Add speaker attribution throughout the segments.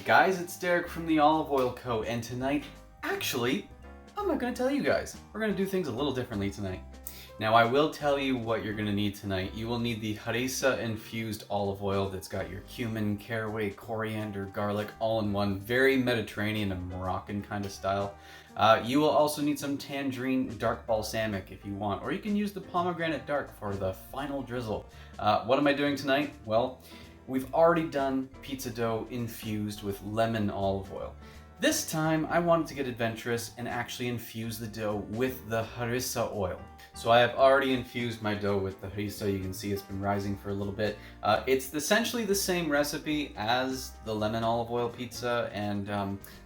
Speaker 1: guys, it's Derek from the Olive Oil Co. And tonight, actually, I'm not going to tell you guys. We're going to do things a little differently tonight. Now, I will tell you what you're going to need tonight. You will need the Harissa infused olive oil that's got your cumin, caraway, coriander, garlic, all in one. Very Mediterranean and Moroccan kind of style. You will also need some tangerine dark balsamic if you want, or you can use the pomegranate dark for the final drizzle. What am I doing tonight? Well, we've already done pizza dough infused with lemon olive oil. This time I wanted to get adventurous and actually infuse the dough with the Harissa oil. So I have already infused my dough with the Harissa. You can see it's been rising for a little bit. It's essentially the same recipe as the lemon olive oil pizza and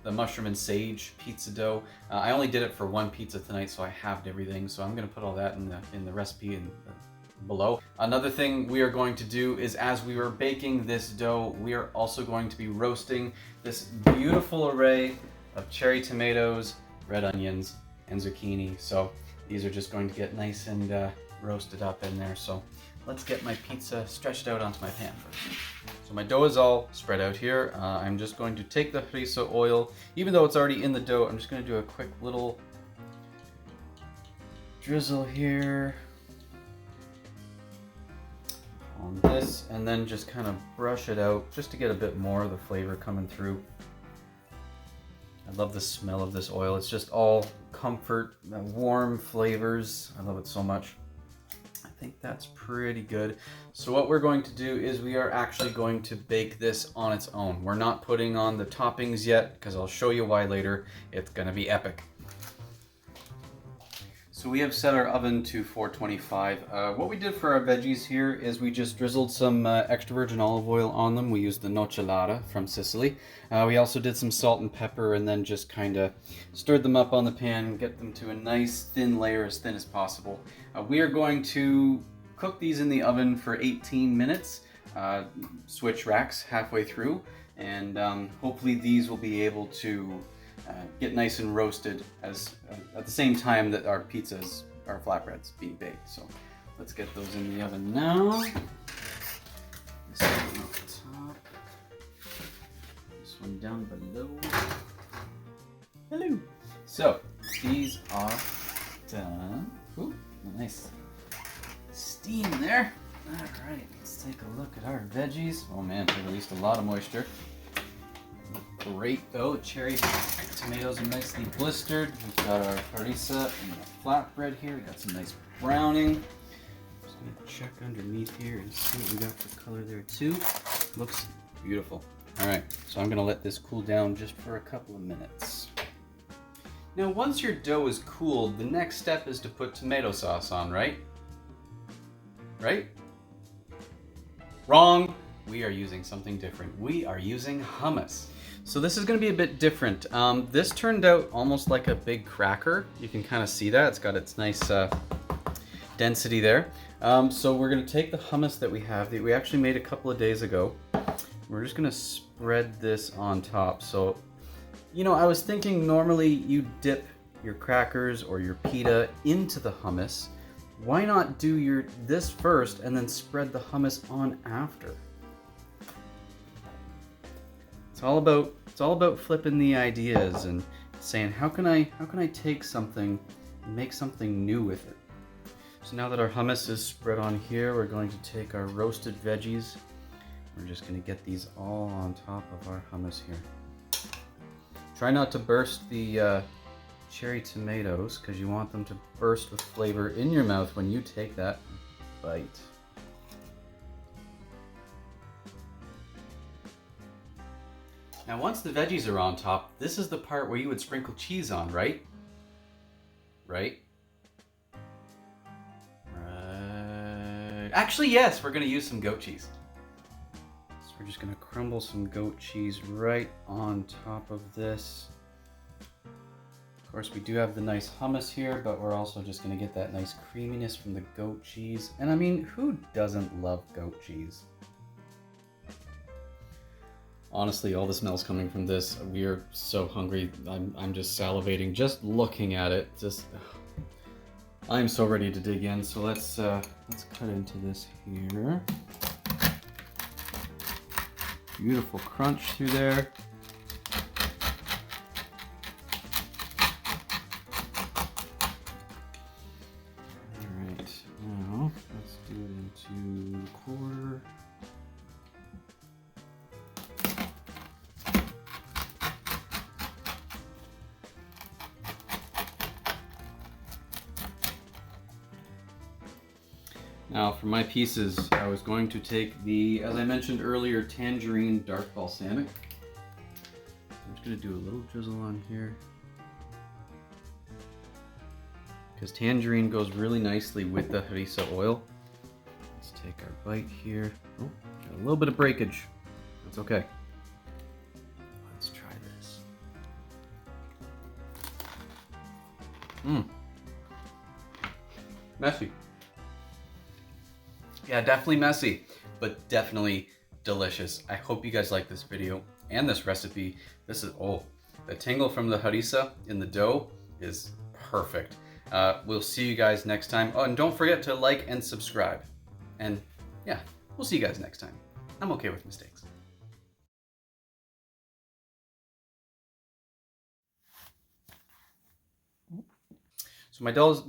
Speaker 1: the mushroom and sage pizza dough. I only did it for one pizza tonight, so I halved everything. So I'm gonna put all that in the recipe below. Another thing we are going to do is, as we are baking this dough, we are also going to be roasting this beautiful array of cherry tomatoes, red onions, and zucchini. So these are just going to get nice and roasted up in there. So let's get my pizza stretched out onto my pan first. So my dough is all spread out here. I'm just going to take the harissa oil, even though it's already in the dough. I'm just going to do a quick little drizzle here on this, and then just kind of brush it out just to get a bit more of the flavor coming through. I love the smell of this oil. It's just all comfort, warm flavors. I love it so much. I think that's pretty good. So what we're going to do is we are actually going to bake this on its own. We're not putting on the toppings yet because I'll show you why later. It's gonna be epic. So we have set our oven to 425. What we did for our veggies here is we just drizzled some extra virgin olive oil on them. We used the nocciolara from Sicily. We also did some salt and pepper and then just kind of stirred them up on the pan, get them to a nice thin layer, as thin as possible. We are going to cook these in the oven for 18 minutes, switch racks halfway through, and hopefully these will be able to get nice and roasted at the same time that our pizzas, our flatbreads, being baked. So let's get those in the oven now. This one up top, this one down below. Hello. So these are done. Ooh, nice steam there. All right, let's take a look at our veggies. Oh man, they released a lot of moisture. Great though, the cherry tomatoes are nicely blistered. We've got our harissa and the flatbread here. We got some nice browning. Just gonna check underneath here and see what we got for color there too. Looks beautiful. All right, so I'm gonna let this cool down just for a couple of minutes. Now, once your dough is cooled, the next step is to put tomato sauce on, right? Right? Wrong. We are using something different. We are using hummus. So this is going to be a bit different. This turned out almost like a big cracker. You can kind of see that. It's got its nice density there. So we're going to take the hummus that we have, that we actually made a couple of days ago. We're just going to spread this on top. So, you know, I was thinking normally you dip your crackers or your pita into the hummus. Why not do this first and then spread the hummus on after? It's all about flipping the ideas and saying, how can I take something and make something new with it? So now that our hummus is spread on here, we're going to take our roasted veggies. We're just going to get these all on top of our hummus here. Try not to burst the cherry tomatoes, because you want them to burst with flavor in your mouth when you take that bite. Now, once the veggies are on top, this is the part where you would sprinkle cheese on, right? Right? Right. Actually, yes, we're going to use some goat cheese. So we're just going to crumble some goat cheese right on top of this. Of course, we do have the nice hummus here, but we're also just going to get that nice creaminess from the goat cheese. And I mean, who doesn't love goat cheese? Honestly, all the smells coming from this, we are so hungry. I'm just salivating just looking at it. I'm so ready to dig in. So let's cut into this here. Beautiful crunch through there. Now for my pieces, I was going to take the, as I mentioned earlier, tangerine dark balsamic. I'm just going to do a little drizzle on here, because tangerine goes really nicely with the harissa oil. Let's take our bite here. Oh, got a little bit of breakage. That's okay. Let's try this. Messy. Yeah, definitely messy, but definitely delicious. I hope you guys like this video and this recipe. This is, oh, the tingle from the harissa in the dough is perfect. We'll see you guys next time. Oh, and don't forget to like and subscribe. And yeah, we'll see you guys next time. I'm okay with mistakes. So my doll's